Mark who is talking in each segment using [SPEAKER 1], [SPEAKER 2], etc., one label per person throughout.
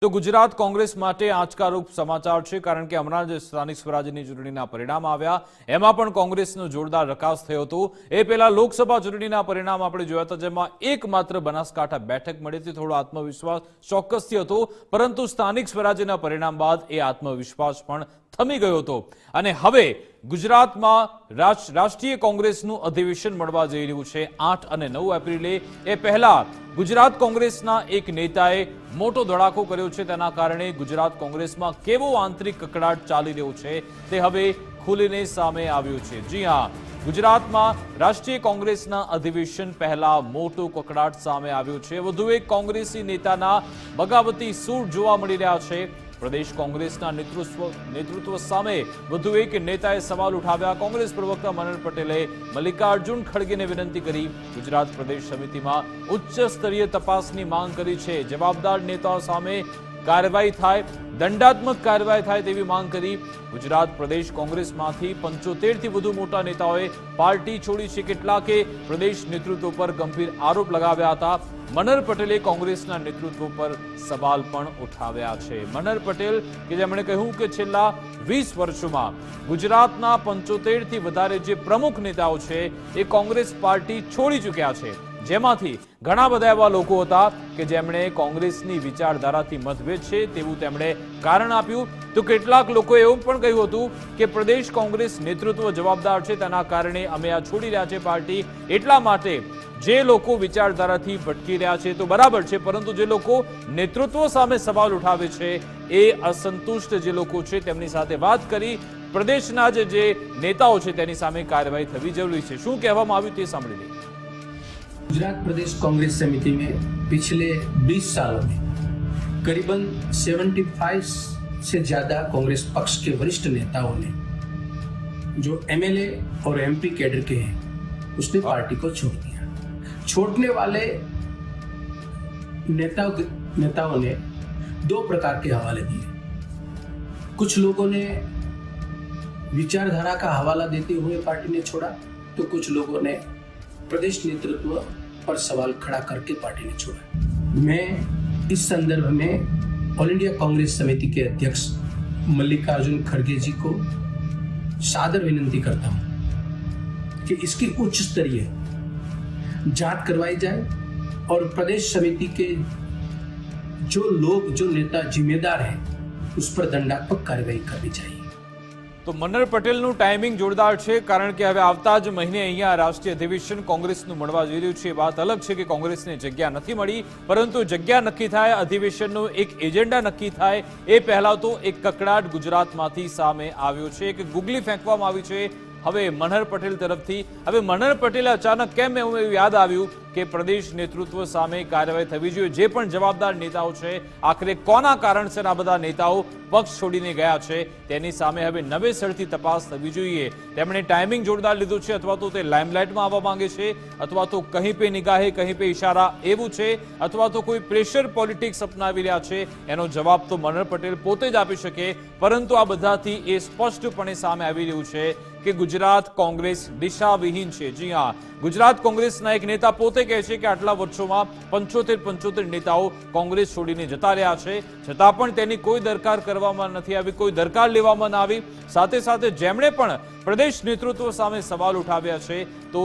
[SPEAKER 1] તો ગુજરાત કોંગ્રેસ માટે આંચકારૂપ સમાચાર છે, કારણ કે હમણાં જ સ્થાનિક સ્વરાજ્યની ચૂંટણીના પરિણામ આવ્યા, એમાં પણ કોંગ્રેસનો જોરદાર રકાસ થયો હતો। એ પહેલા લોકસભા ચૂંટણીના પરિણામ આપણે જોયા હતા, જેમાં એકમાત્ર બનાસકાંઠા બેઠક મળી હતી। થોડો આત્મવિશ્વાસ ચોક્કસથી હતો, પરંતુ સ્થાનિક સ્વરાજ્યના પરિણામ બાદ એ આત્મવિશ્વાસ પણ થમી ગયો હતો। અને હવે ગુજરાતમાં રાષ્ટ્રીય કોંગ્રેસનું અધિવેશન મળવા જઈ રહ્યું છે 8 અને 9 એપ્રિલે। એ પહેલા ગુજરાત કોંગ્રેસના એક નેતાએ મોટો ધડાકો કર્યો છે, તેના કારણે ગુજરાત કોંગ્રેસમાં કેવો આંતરિક કકડાટ ચાલી રહ્યો છે તે હવે ખુલીને સામે આવ્યું છે। જી હા, ગુજરાતમાં રાષ્ટ્રીય કોંગ્રેસના અધિવેશન પહેલા મોટો કકડાટ સામે આવ્યો છે। વધુ એક કોંગ્રેસી નેતાના બગાવતી સૂર જોવા મળી રહ્યા છે। પ્રદેશ કોંગ્રેસના નેતૃત્વ સામે વધુ એક નેતાએ સવાલ ઉઠાવ્યા। કોંગ્રેસ પ્રવક્તા મનન પટેલે મલ્લિકાર્જુન ખડગેને વિનંતી કરી ગુજરાત પ્રદેશ સમિતિમાં ઉચ્ચ સ્તરીય તપાસની માંગ કરી છે। જવાબદાર નેતાઓ સામે કાર્યવાહી થાય, દંડાત્મક કાર્યવાહી થાય તેવી માંગ કરી। ગુજરાત પ્રદેશ કોંગ્રેસમાંથી 75 થી વધુ મોટા નેતાઓએ પાર્ટી છોડી છે। કેટલાકે પ્રદેશ નેતૃત્વ પર ગંભીર આરોપ લગાવ્યા હતા। મનન પટેલે કોંગ્રેસના નેતૃત્વ પર સવાલ પણ ઉઠાવ્યા છે। મનન પટેલ કે જેમણે કહ્યું કે છેલ્લા 20 વર્ષોમાં ગુજરાતના 75 થી વધારે જે પ્રમુખ નેતાઓ છે એ કોંગ્રેસ પાર્ટી છોડી ચૂક્યા છે, જેમાંથી ઘણા બધા એવા લોકો હતા કે જેમણે કોંગ્રેસની વિચારધારાથી મતભેદ છે તેવું તેમણે કારણ આપ્યું। તો કેટલાક લોકોએ એવું પણ કહ્યું હતું કે પ્રદેશ કોંગ્રેસ નેતૃત્વ જવાબદાર છે, તેના કારણે અમે આ છોડી રહ્યા છે પાર્ટી। એટલા માટે જે લોકો વિચારધારાથી ભટકી રહ્યા છે તો બરાબર છે, પરંતુ જે લોકો નેતૃત્વ સામે સવાલ ઉઠાવે છે એ અસંતુષ્ટ જે લોકો છે તેમની સાથે વાત કરી પ્રદેશના જે નેતાઓ છે તેની સામે કાર્યવાહી થવી જરૂરી છે। શું કહેવામાં આવ્યું તે સાંભળી લઈએ।
[SPEAKER 2] गुजरात प्रदेश कांग्रेस समिति में पिछले 20 सालों में करीबन 75 से ज्यादा कांग्रेस पक्ष के वरिष्ठ नेताओं ने जो एमएलए और एमपी कैडर के हैं उसने पार्टी को छोड़ दिया। छोड़ने वाले नेताओं ने दो प्रकार के हवाले दिए। कुछ लोगों ने विचारधारा का हवाला देते हुए पार्टी ने छोड़ा, तो कुछ लोगों ने प्रदेश नेतृत्व पर सवाल खड़ा करके पार्टी ने छोड़ा। मैं इस संदर्भ में ऑल इंडिया कांग्रेस समिति के अध्यक्ष मल्लिकार्जुन खड़गे जी को सादर विनंती करता हूं कि इसकी उच्च स्तरीय जांच करवाई जाए और प्रदेश समिति के जो नेता जिम्मेदार हैं उस पर दंडात्मक कार्रवाई करनी चाहिए।
[SPEAKER 1] તો મનન પટેલનું ટાઈમિંગ જોરદાર છે, કારણ કે હવે આવતા જ મહિને અહીંયા રાષ્ટ્રીય અધિવેશન કોંગ્રેસનું મળવા જઈ રહ્યું છે। વાત અલગ છે કે કોંગ્રેસને જગ્યા નથી મળી, પરંતુ જગ્યા નક્કી થાય, અધિવેશનનો એક એજન્ડા નક્કી થાય એ પહેલા તો એક કકડાટ ગુજરાતમાંથી સામે આવ્યો છે, એક ગુગલી ફેંકવામાં આવી છે હવે મનહર પટેલ તરફથી। હવે મનહર પટેલે અચાનક કેમ એવું યાદ આવ્યું કે પ્રદેશ નેતૃત્વ સામે કાર્યવાહી થવી જોઈએ, જે પણ જવાબદાર નેતાઓ છે આખરે કોના કારણસર આ બધા નેતાઓ પક્ષ છોડીને ગયા છે તેની સામે હવે નવેસરથી તપાસ થવી જોઈએ। તેમણે ટાઈમિંગ જોરદાર લીધું છે, અથવા તો તે લાઇમલાઇટમાં આવવા માંગે છે, અથવા તો કહી પે નિગાહે કહી પે ઇશારા એવું છે, અથવા તો કોઈ પ્રેશર પોલિટિક્સ અપનાવી રહ્યા છે। એનો જવાબ તો મનહર પટેલ પોતે જ આપી શકે, પરંતુ આ બધાથી એ સ્પષ્ટપણે સામે આવી રહ્યું છે કે ગુજરાત કોંગ્રેસ દિશાવિહીન છે। જી હા, ગુજરાત કોંગ્રેસના એક નેતા પોતે કહે છે કે આટલા વર્ષોમાં 75 નેતાઓ કોંગ્રેસ છોડીને જતા રહ્યા છે, છતાં પણ તેની કોઈ દરકાર કરવામાં નથી આવી, કોઈ દરકાર લેવામાં ના આવી। સાથે સાથે જેમણે પણ પ્રદેશ નેતૃત્વ સામે સવાલ ઉઠાવ્યા છે તો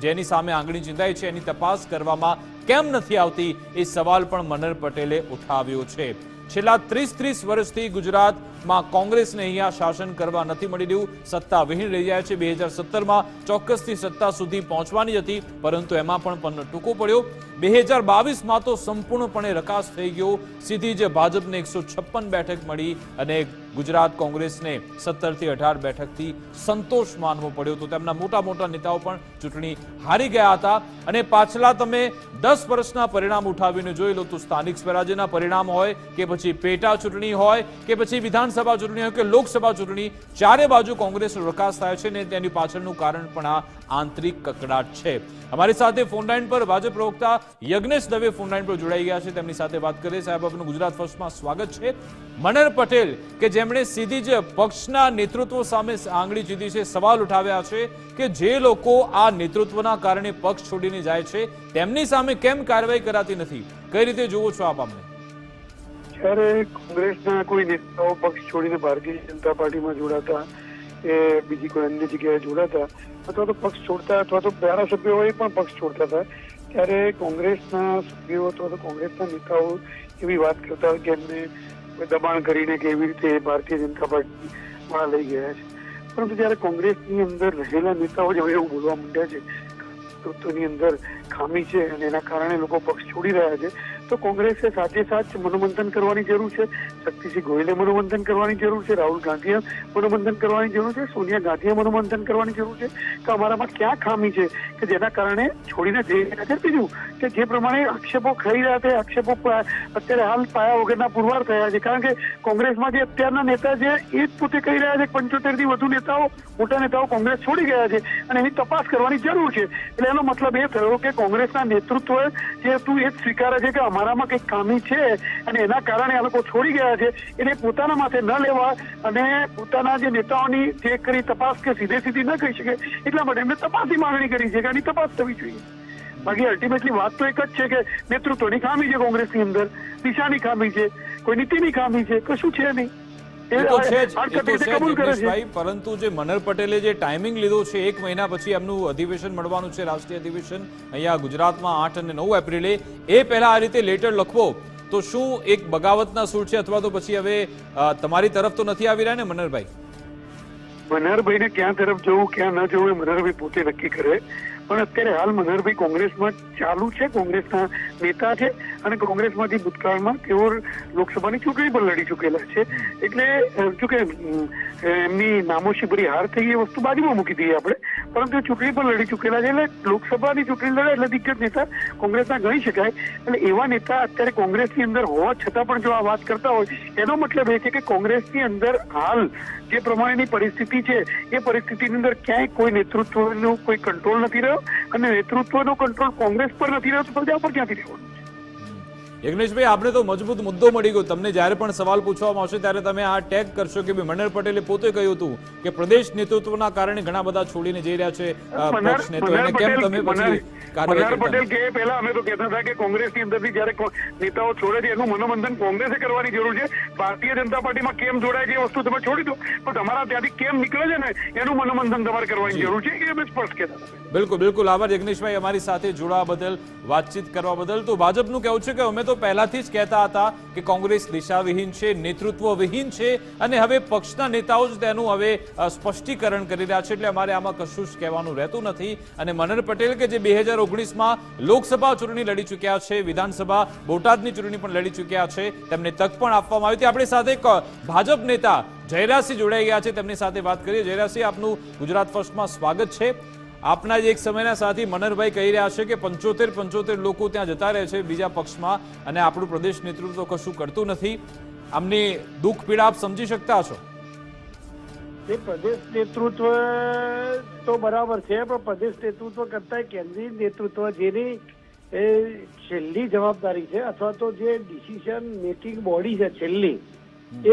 [SPEAKER 1] જેની સામે આંગળી ચિંતાઈ છે એની તપાસ કરવામાં કેમ નથી આવતી એ સવાલ પણ મનહર પટેલે ઉઠાવ્યો છે। છેલ્લા 30 વર્ષથી ગુજરાતમાં કોંગ્રેસને અહીંયા શાસન કરવા નથી મળી રહ્યું, સત્તા વિહીન રહી જાય છે। 2017માં ચોક્કસથી સત્તા સુધી પહોંચવાની હતી, પરંતુ એમાં પણ પન્નો ટૂંકો પડ્યો। 2022માં તો સંપૂર્ણપણે રકાસ થઈ ગયો, સીધી જ ભાજપને 156 બેઠક મળી અને ગુજરાત કોંગ્રેસને 17 થી 18 બેઠકથી સંતોષ માનવો પડ્યો। તો તેમના મોટા નેતાઓ પણ ચૂંટણી હારી ગયા હતા। અને પાછલા તમે 10 વર્ષના પરિણામ ઉઠાવીને જોઈ લો તો સ્થાનિક સ્વરાજ્યના પરિણામ હોય કે પછી પેટા ચૂંટણી હોય કે પછી વિધાનસભા ચૂંટણી હોય કે લોકસભા ચૂંટણી, ચારે બાજુ કોંગ્રેસનો રકાસ થાય છે ને તેની પાછળનું કારણ પણ આ આંતરિક કકડાટ છે। અમારી સાથે ફોનલાઈન પર ભાજપ પ્રવક્તા યજ્ઞેશ દવે ફોનલાઈન પર જોડાઈ ગયા છે, તેમની સાથે વાત કરીએ। સાહેબ, આપનું ગુજરાત ફર્સ્ટમાં સ્વાગત છે। મનહર પટેલ કે જેમણે સીધી જ પક્ષના નેતૃત્વ સામે આંગળી ચીધી છે, સવાલ ઉઠાવ્યા છે કે જે લોકો આ નેતૃત્વના કારણે પક્ષ છોડીને જાય છે તેમની સામે કેમ કાર્યવાહી કરાતી નથી, કઈ રીતે જોવો છો આપ અમને?
[SPEAKER 3] જ્યારે કોંગ્રેસના કોઈ નેતાઓ પક્ષ છોડીને ભારતીય જનતા પાર્ટીમાં જોડાતા કે બીજી કોઈ અન્ય જગ્યાએ જોડાતા અથવા તો પક્ષ છોડતા અથવા તો ધારાસભ્યો હોય પણ પક્ષ છોડતા હતા, ત્યારે કોંગ્રેસના સભ્યો અથવા તો કોંગ્રેસના નેતાઓ એવી વાત કરતા હોય કે એમને દબાણ કરીને કે એવી રીતે ભારતીય જનતા પાર્ટીમાં લઈ ગયા છે. પરંતુ જયારે કોંગ્રેસની અંદર રહેલા નેતાઓ જ હવે એવું બોલવા માંડ્યા છે નેતૃત્વની અંદર ખામી છે અને એના કારણે લોકો પક્ષ છોડી રહ્યા છે, તો કોંગ્રેસે સાથે સાથ મનોમંથન કરવાની જરૂર છે. શક્તિસિંહ ગોહિલે મનોમંથન કરવાની જરૂર છે, રાહુલ ગાંધીએ મનોમંથન કરવાની જરૂર છે, સોનિયા ગાંધીએ મનોમંથન કરવાની જરૂર છે કે અમારામાં ક્યાં ખામી છે કે જેના કારણે છોડીને જઈ રહ્યા છે. બીજું કે જે પ્રમાણે આક્ષેપો ખાઈ રહ્યા છે, આક્ષેપો અત્યારે હાલ પાયા વગરના પુરવાર થયા છે. કારણ કે કોંગ્રેસમાં જે અત્યારના નેતા છે એ જ પોતે કહી રહ્યા છે 75 થી વધુ નેતાઓ, મોટા નેતાઓ કોંગ્રેસ છોડી ગયા છે અને એની તપાસ કરવાની જરૂર છે. એટલે એનો મતલબ એ થયો કે કોંગ્રેસના નેતૃત્વ જે હતું એ જ સ્વીકારે છે કે અમારામાં કંઈક ખામી છે અને એના કારણે આ લોકો છોડી ગયા છે. એને પોતાના માથે ન લેવા અને પોતાના જે નેતાઓની જે કરી તપાસ કે સીધી ન કહી શકે એટલા માટે એમને તપાસની માંગણી કરી છે કે આની તપાસ થવી જોઈએ. બાકી અલ્ટિમેટલી વાત તો એક જ છે કે નેતૃત્વની ખામી છે કોંગ્રેસની અંદર, દિશાની ખામી છે, કોઈ નીતિની ખામી છે, કશું છે નહીં.
[SPEAKER 1] પરંતુ જે મનહર પટેલે જે ટાઈમિંગ લીધો છે 1 મહિના પછી એમનું અધિવેશન મળવાનું છે, રાષ્ટ્રીય અધિવેશન અહીંયા ગુજરાતમાં 8 અને 9 એપ્રિલે, એ પહેલા આ રીતે લેટર લખવો તો શું એક બગાવતના સૂર છે અથવા તો પછી હવે તમારી તરફ તો નથી આવી રહ્યા ને મનહરભાઈ?
[SPEAKER 3] મનહરભાઈને ક્યાં તરફ જવું ક્યાં ન જવું એ મનહરભાઈ પોતે નક્કી કરે. પણ અત્યારે હાલ મનહરભાઈ કોંગ્રેસમાં ચાલુ છે, કોંગ્રેસના નેતા છે અને કોંગ્રેસમાંથી ભૂતકાળમાં તેઓ લોકસભાની ચૂંટણી પણ લડી ચૂકેલા છે. એટલે જોકે એમની નામોશીભરી હાર થઈ એ વસ્તુ બાજુમાં મૂકી દઈએ આપણે, પરંતુ ચૂંટણી પણ લડી ચૂકેલા છે. એટલે લોકસભાની ચૂંટણી લડે એટલે દિગ્ગજ નેતા કોંગ્રેસના ગણી શકાય. એટલે એવા નેતા અત્યારે કોંગ્રેસની અંદર હોવા છતાં પણ જો આ વાત કરતા હોય એનો મતલબ એ છે કે કોંગ્રેસની અંદર હાલ જે પ્રમાણેની પરિસ્થિતિ છે એ પરિસ્થિતિની અંદર ક્યાંય કોઈ નેતૃત્વનો કોઈ કંટ્રોલ નથી રહ્યો અને નેતૃત્વનો કંટ્રોલ કોંગ્રેસ પર નથી રહ્યો તો પ્રજા પર ક્યાંથી રહેવાનો છે?
[SPEAKER 1] યજ્ઞેશભાઈ, આપને તો મજબૂત મુદ્દો મળી ગયો. તમને જ્યારે પણ સવાલ પૂછવામાં આવશે ત્યારે તમે આ ટેગ કરશો કે મનહર પટેલે પોતે કહ્યું હતું કે પ્રદેશ નેતૃત્વના કારણે ઘણા બધા છોડીને જઈ રહ્યા છે પક્ષને, તો એને કેમ તમે પછી
[SPEAKER 3] મનહર પટેલ કે પહેલા અમે તો કહેતા હતા કે કોંગ્રેસની અંદરથી જ્યારે નેતાઓ છોડે છે એનું મનોમંથન કોંગ્રેસે કરવાની જરૂર છે. ભારતીય જનતા પાર્ટીમાં કેમ જોડાય છે એ વસ્તુ તમે છોડી દો, પણ તમારા ત્યાંથી કેમ નીકળે છે ને એનું મનોમંથન તમારે કરવાની જરૂર છે એ અમે સ્પષ્ટ કહેતા હતા.
[SPEAKER 1] બિલકુલ બિલકુલ, આભાર યજ્ઞેશભાઈ અમારી સાથે જોડાવા બદલ, વાતચીત કરવા બદલ. તો ભાજપનું કહેવું છે કે અમે તો પહેલાથી જ કહેતા હતા કે કોંગ્રેસ દિશાવિહીન છે, નેતૃત્વવિહીન છે અને હવે પક્ષના નેતાઓ જ તેનું હવે સ્પષ્ટીકરણ કરી રહ્યા છે, એટલે અમારે આમાં કશું જ કહેવાનું રહેતું નથી. અને મનહર પટેલ કે જે 2019માં લોકસભા ચૂંટણી લડી ચૂક્યા છે, વિધાનસભા બોટાદની ચૂંટણી પણ લડી ચૂક્યા છે, તેમને તક પણ આપવામાં આવી હતી. આપણી સાથે ભાજપ નેતા જયરાજસિંહ જોડાઈ ગયા છે, તેમની સાથે વાત કરીએ. જયરાજસિંહ, આપનું ગુજરાત ફર્સ્ટમાં સ્વાગત છે. આપના જ એક સમયના સાથી મનહરભાઈ કહી રહ્યા છે કે 75 લોકો ત્યાં જતા રહે છે બીજા પક્ષમાં અને આપણું પ્રદેશ નેતૃત્વ કશું કરતું નથી. આમની દુઃખ પીડા આપ સમજી શકતા છો?
[SPEAKER 4] એ પ્રદેશ નેતૃત્વ તો બરાબર છે, પણ પ્રદેશ નેતૃત્વ કરતા કેન્દ્રીય નેતૃત્વ જેની છેલ્લી જવાબદારી છે અથવા તો જે ડિસિઝન મેકિંગ બોડી છે છેલ્લી,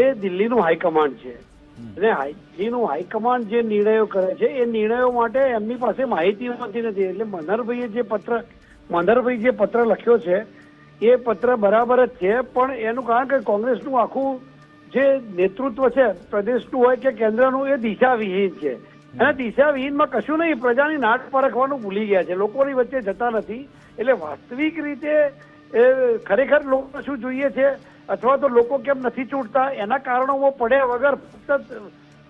[SPEAKER 4] એ દિલ્હીનું હાઈકમાન્ડ છે. અને દિલ્હીનું હાઈકમાન્ડ જે નિર્ણયો કરે છે એ નિર્ણયો માટે એમની પાસે માહિતી હોતી નથી. એટલે મનહરભાઈએ જે પત્ર લખ્યો છે એ પત્ર બરાબર જ છે, પણ એનું કારણ કે કોંગ્રેસનું આખું જે નેતૃત્વ છે પ્રદેશનું હોય કે કેન્દ્રનું એ દિશાવિહીન છે. અને દિશાવિહીનમાં કશું નહીં, પ્રજાની નાટ પરખવાનું ભૂલી ગયા છે, લોકોની વચ્ચે જતા નથી. એટલે વાસ્તવિક રીતે ખરેખર લોકો શું જોઈએ છે અથવા તો લોકો કેમ નથી છૂટતા એના કારણોમાં પડ્યા વગર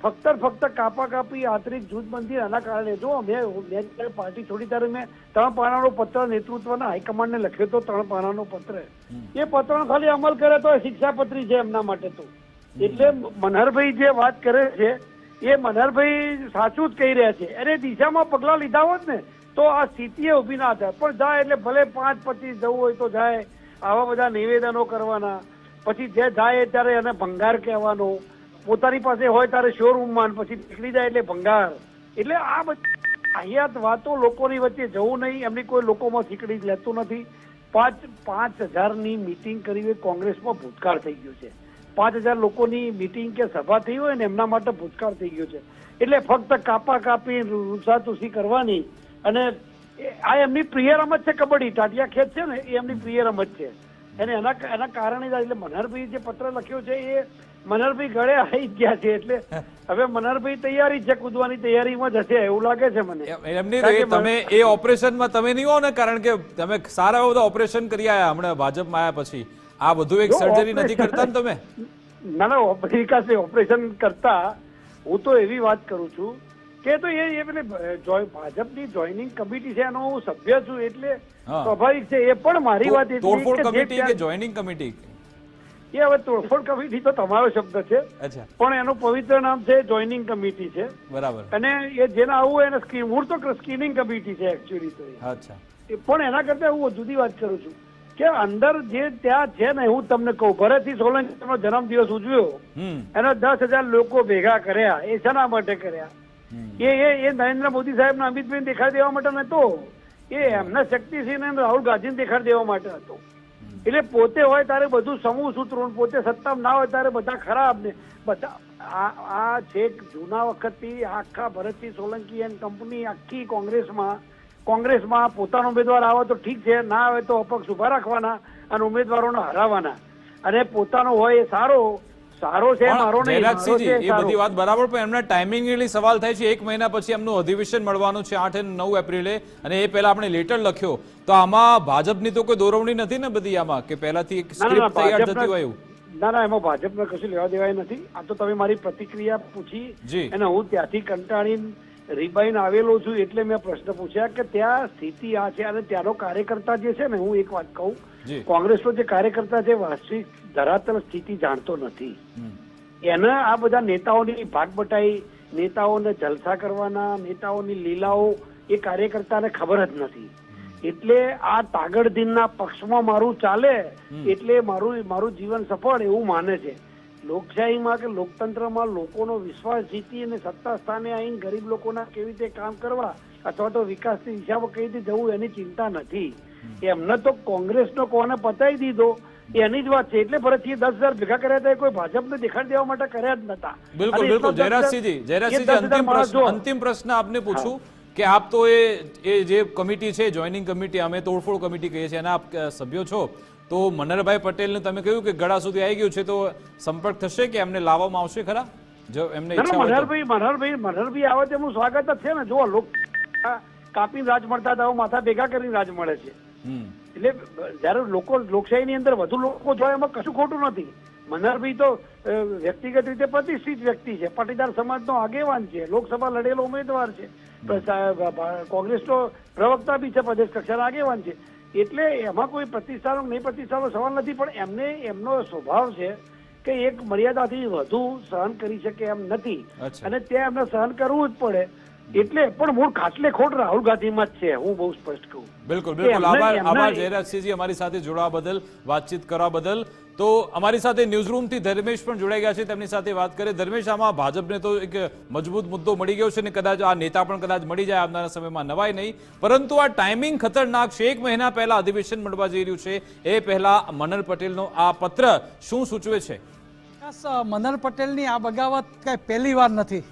[SPEAKER 4] ફક્ત કાપા કાપી આંતરિક જૂથબંધી એના કારણે. જો મેં પાર્ટી છોડી ત્યારે મેં 3 પાનાનો પત્ર નેતૃત્વના હાઈકમાન્ડને લખ્યો હતો, 3 પાનાનો પત્ર. એ પત્રનો ખાલી અમલ કરે તો શિક્ષાપત્રી છે એમના માટે તો. એટલે મનહરભાઈ જે વાત કરે છે એ મનહરભાઈ સાચું જ કહી રહ્યા છે. અને દિશામાં પગલાં લીધા હોત ને તો આ સ્થિતિ ઉભી ના થાય. પણ જાય એટલે ભલે 5-25 જવું હોય તો જાય, આવા બધા નિવેદનો કરવાના, પછી જે જાય ત્યારે એને ભંગાર કહેવાનો, પોતાની પાસે હોય ત્યારે શોરૂમમાં, પછી નીકળી જાય એટલે ભંગાર. એટલે આ બધી અહીંયા વાતો લોકોની વચ્ચે જવું નહીં, એમની કોઈ લોકોમાં શીખડી લેતું નથી. 5,000ની મિટિંગ કરી હોય કોંગ્રેસમાં ભૂતકાળ થઈ ગયો છે. 5,000 લોકોની મિટિંગ કે સભા થઈ હોય ને એમના માટે ભૂતકાળ થઈ ગયો છે. એટલે ફક્ત કાપા કાપી રૂસાતુસી કરવાની. અને આ એમની પ્રિય રમત છે કબડ્ડી, ટાટિયા ખેંચ છે ને એ એમની પ્રિય રમત છે. અને એના કારણે જ એટલે મનહરભાઈ જે પત્ર લખ્યો છે એ મનહરભાઈ ગળે આવી જ ગયા છે. એટલે હવે મનહરભાઈ તૈયારી છે, કૂદવાની તૈયારીમાં જ હશે એવું લાગે છે મને.
[SPEAKER 1] એમની તમે એ ઓપરેશનમાં તમે નહીં હો ને, કારણ કે તમે સારા બધા ઓપરેશન કરી આયા હમણાં ભાજપમાં આવ્યા પછી. આ બધું એક સર્જરી નથી કરતા ને તમે?
[SPEAKER 4] ના, વિકાસ ઓપરેશન કરતા હું તો એવી વાત કરું છું કે તો એ પેલી ભાજપની જોઈનિંગ કમિટી છે એનો હું સભ્ય છું, એટલે સ્વાભાવિક છે. એ પણ મારી વાત
[SPEAKER 1] તોડફોડ કમિટી કે જોઈનિંગ કમિટી?
[SPEAKER 4] એ હવે તોડફોડ કમિટી તો તમારો શબ્દ છે, પણ એનું પવિત્ર નામ છે જોઈનિંગ કમિટી છે.
[SPEAKER 1] બરાબર.
[SPEAKER 4] અને એ જેને આવું એને મૂળ તો સ્ક્રીનિંગ કમિટી છે એકચ્યુઅલી તો.
[SPEAKER 1] અચ્છા.
[SPEAKER 4] પણ એના કરતા હું જુદી વાત કરું છું કે અંદર જે ત્યાં છે ને, હું તમને કહું, ભરતસિંહ સોલંકીનો જન્મદિવસ ઉજવ્યો, એનો 10,000 લોકો ભેગા કર્યા. એ શેના માટે કર્યા? એ નરેન્દ્ર મોદી સાહેબ ને અમિતભાઈ દેખાડી દેવા માટે નતો, એ એમના શક્તિસિંહ ને રાહુલ ગાંધીને દેખાડી દેવા માટે હતો. એટલે પોતે હોય ત્યારે બધું સમૂહ સૂત્રો, પોતે સત્તામાં ના હોય ત્યારે બધા ખરાબ ને બધા આ છેક જૂના વખતથી આખા ભરતસિંહ સોલંકી એન્ડ કંપની આખી કોંગ્રેસમાં પોતાનો ઉમેદવાર આવે તો ઠીક છે, ના આવે તો અપક્ષ ઉભા રાખવાના અને ઉમેદવારોને હરાવવાના, અને પોતાનો હોય એ સારો છે, મારો નહીં.
[SPEAKER 1] એ બધી વાત બરાબર, પણ એમના ટાઈમિંગ એટલે સવાલ થાય છે. 1 મહિના પછી એમનું અધિવેશન મળવાનું છે 8 અને 9 એપ્રિલે, અને એ પહેલા આપણે લેટર લખ્યો, તો આમાં ભાજપની તો કોઈ દોરવણી નથી ને બધી આમાં, કે પહેલાથી એક સ્ક્રિપ્ટ તૈયાર થતી હોય એવું?
[SPEAKER 4] ના, એમાં ભાજપને કશું લેવા દેવાય નથી. આ તો તમે મારી પ્રતિક્રિયા પૂછી અને હું ત્યાંથી કંટાળીને રીબાઈને આવેલો છું, એટલે મેં પ્રશ્ન પૂછ્યા કે ત્યાં સ્થિતિ આ છે. અને ત્યાંનો કાર્યકર્તા જે છે ને, હું એક વાત કહું, કોંગ્રેસનો જે કાર્યકર્તા છે વાસ્તવિક ધરાતલ સ્થિતિ જાણતો નથી. એને આ બધા નેતાઓની ભાગબટાઈ, નેતાઓને જલસા કરવાના, નેતાઓની લીલાઓ એ કાર્યકર્તાને ખબર જ નથી. એટલે આ તાગડધીનના પક્ષમાં મારું ચાલે એટલે મારું જીવન સફળ એવું માને છે. લોકશાહીમાં કે લોકતંત્રમાં લોકોનો વિશ્વાસ જીતી અને સત્તા સ્થાને આવીને ગરીબ લોકોના કેવી રીતે કામ કરવા અથવા તો વિકાસની દિશામાં કઈ રીતે જવું એની ચિંતા નથી. એમને તો કોંગ્રેસનો કોને પતાવી દીધો એની જ વાત છે. એટલે ભરતસિંહ 10,000 ભેગા કર્યા હતા, કોઈ ભાજપને દેખાડી દેવા માટે કર્યા જ નતા.
[SPEAKER 1] બિલકુલ. જયરાજસિંહજી, અંતિમ પ્રશ્ન આપને પૂછું કે આપ તો એ જે કમિટી છે જોઈનિંગ કમિટી, અમે તોડફોડ કમિટી કહીએ છીએ, એના આપ સભ્યો છો, તો મનહરભાઈ પટેલને તમે કહ્યું કે ગળા સુધી આવી ગયું છે, તો સંપર્ક થશે કે એમને લાવવામાં આવશે ખરા? જો એમને
[SPEAKER 4] મનહરભાઈ આવે તેમનું સ્વાગત જ છે ને. જો લોક કાપી રાજ મળતા હતા, માથા ભેગા કરીને રાજ મળે છે. એટલે જયારે લોકશાહીની અંદર વધુ લોકો જોય એમાં કશું ખોટું નથી. મનહરભાઈ તો વ્યક્તિગત રીતે પ્રતિષ્ઠિત વ્યક્તિ છે, પાટીદાર સમાજનો આગેવાન છે, લોકસભા લડેલો ઉમેદવાર છે, કોંગ્રેસનો પ્રવક્તા બી છે, પ્રદેશ કક્ષાના આગેવાન છે. એટલે એમાં કોઈ પ્રતિષ્ઠાનો નહીં પ્રતિષ્ઠાનો સવાલ નથી. પણ એમનો સ્વભાવ છે કે એક મર્યાદાથી વધુ સહન કરી શકે એમ નથી, અને ત્યાં એમને સહન કરવું જ પડે. એટલે પણ મૂળ ખાટલે ખોટ રાહુલ ગાંધીમાં જ છે, હું બહુ સ્પષ્ટ કહું.
[SPEAKER 1] બિલકુલ. આભાર જયરાજસિંહજી, અમારી સાથે જોડાવા બદલ, વાતચીત કરવા બદલ. તો અમારી સાથે ન્યૂઝરૂમથી ધર્મેશ પણ જોડાઈ ગયા છે, તેમની સાથે વાત કરીએ. ધર્મેશ, આમાં ભાજપને તો એક મજબૂત મુદ્દો મળી ગયો છે ને કદાચ આ નેતા પણ કદાચ મળી જાય આવનારા સમયમાં, નવાય નહીં. પરંતુ આ ટાઈમિંગ ખતરનાક છે. 1 મહિના પહેલા અધિવેશન મળવા જઈ રહ્યું છે, એ પહેલા મનહર પટેલનો આ પત્ર શું સૂચવે છે?
[SPEAKER 5] મનહર પટેલની આ બગાવત કઈ પહેલી વાર નથી.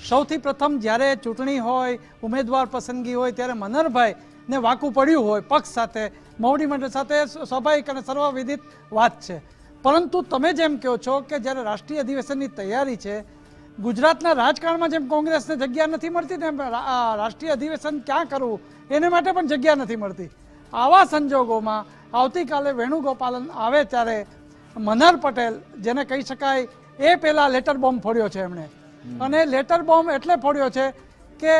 [SPEAKER 5] સૌથી પ્રથમ જ્યારે ચૂંટણી હોય, ઉમેદવાર પસંદગી હોય, ત્યારે મનહરભાઈ ને વાકું પડ્યું હોય પક્ષ સાથે, મોવડી મંડળ સાથે, સ્વાભાવિક અને સર્વવિદિત વાત છે. પરંતુ તમે જેમ કહો છો કે જ્યારે રાષ્ટ્રીય અધિવેશનની તૈયારી છે, ગુજરાતના રાજકારણમાં જેમ કોંગ્રેસને જગ્યા નથી મળતી, તેમ રાષ્ટ્રીય અધિવેશન ક્યાં કરવું એને માટે પણ જગ્યા નથી મળતી. આવા સંજોગોમાં આવતીકાલે વેણુગોપાલન આવે ત્યારે મનહર પટેલ, જેને કહી શકાય એ પહેલા લેટર બોમ્બ ફોડ્યો છે એમણે, અને લેટર બોમ્બ એટલે ફોડ્યો છે કે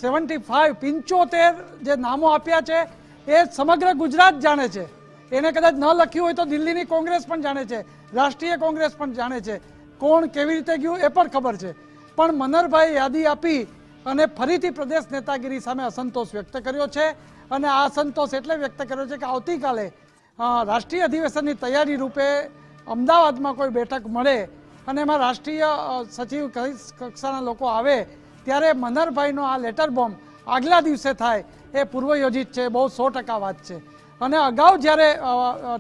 [SPEAKER 5] 75 જે નામો આપ્યા છે એ સમગ્ર ગુજરાત જાણે છે. એને કદાચ ન લખ્યું હોય તો દિલ્હીની કોંગ્રેસ પણ જાણે છે, રાષ્ટ્રીય કોંગ્રેસ પણ જાણે છે, કોણ કેવી રીતે ગયું એ પણ ખબર છે. પણ મનહરભાઈ યાદી આપી અને ફરીથી પ્રદેશ નેતાગીરી સામે અસંતોષ વ્યક્ત કર્યો છે. અને આ અસંતોષ એટલે વ્યક્ત કર્યો છે કે આવતીકાલે રાષ્ટ્રીય અધિવેશનની તૈયારી રૂપે અમદાવાદમાં કોઈ બેઠક મળે અને એમાં રાષ્ટ્રીય સચિવ કક્ષાના લોકો આવે ત્યારે મનહરભાઈનો આ લેટર બોમ્બ આગલા દિવસે થાય એ પૂર્વયોજિત છે, બહુ 100% વાત છે. અને અગાઉ જ્યારે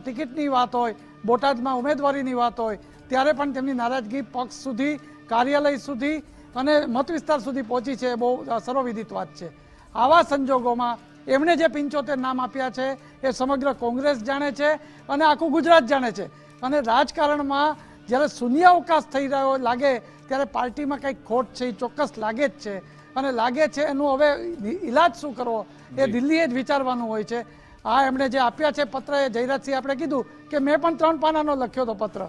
[SPEAKER 5] ટિકિટની વાત હોય, બોટાદમાં ઉમેદવારીની વાત હોય, ત્યારે પણ તેમની નારાજગી પક્ષ સુધી, કાર્યાલય સુધી અને મત વિસ્તાર સુધી પહોંચી છે, બહુ સર્વવિદિત વાત છે. આવા સંજોગોમાં એમણે જે 75 નામ આપ્યા છે એ સમગ્ર કોંગ્રેસ જાણે છે અને આખું ગુજરાત જાણે છે. અને રાજકારણમાં જ્યારે શૂન્યાવકાશ થઈ રહ્યો લાગે ત્યારે પાર્ટીમાં કંઈક ખોટ છે એ ચોક્કસ લાગે જ છે. અને લાગે છે એનું હવે ઈલાજ શું કરવો એ દિલ્હીએ જ વિચારવાનું હોય છે. આ એમણે જે આપ્યા છે પત્ર, એ જયરાજસિંહ આપણે કીધું કે મેં પણ 3 પાનાનો લખ્યો હતો પત્ર,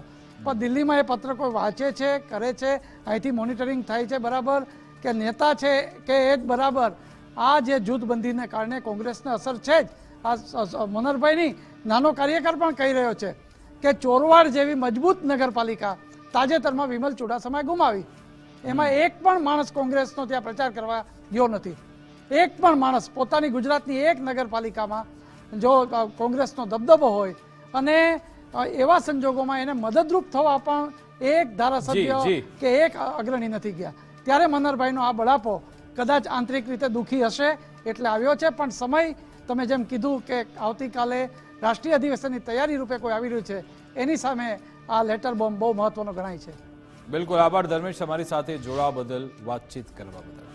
[SPEAKER 5] પણ દિલ્હીમાં એ પત્ર કોઈ વાંચે છે, કરે છે, અહીંથી મોનિટરિંગ થાય છે બરાબર, કે નેતા છે કે એ જ બરાબર? આ જે જૂથબંધીને કારણે કોંગ્રેસને અસર છે જ. આ મનહરભાઈની નાનો કાર્યકર પણ કહી રહ્યો છે કે ચોરવાડ જેવી મજબૂત નગરપાલિકા તાજેતરમાં વિમલ ચુડાસમાએ ગુમાવી. એમાં એક પણ માણસ કોંગ્રેસનો ત્યાં પ્રચાર કરવા ગયો નથી. એક પણ માણસ પોતાની ગુજરાતની એક નગરપાલિકામાં જો કોંગ્રેસનો દબદબો હોય અને એવા સંજોગોમાં એને મદદરૂપ થવા પણ એક ધારાસભ્ય કે એક અગ્રણી નથી ગયા, ત્યારે મનહરભાઈનો આ બળાપો કદાચ આંતરિક રીતે દુઃખી હશે એટલે આવ્યો છે. પણ સમય, તમે જેમ કીધું કે આવતીકાલે રાષ્ટ્રીય અધિવેશનની તૈયારી રૂપે કોઈ આવી રહ્યું છે, એની સામે આ લેટર બોમ્બ બહુ મહત્વનો ગણાય છે.
[SPEAKER 1] બિલકુલ, આભાર ધર્મેશ, તમારી સાથે જોડાવા બદલ, વાતચીત કરવા બદલ.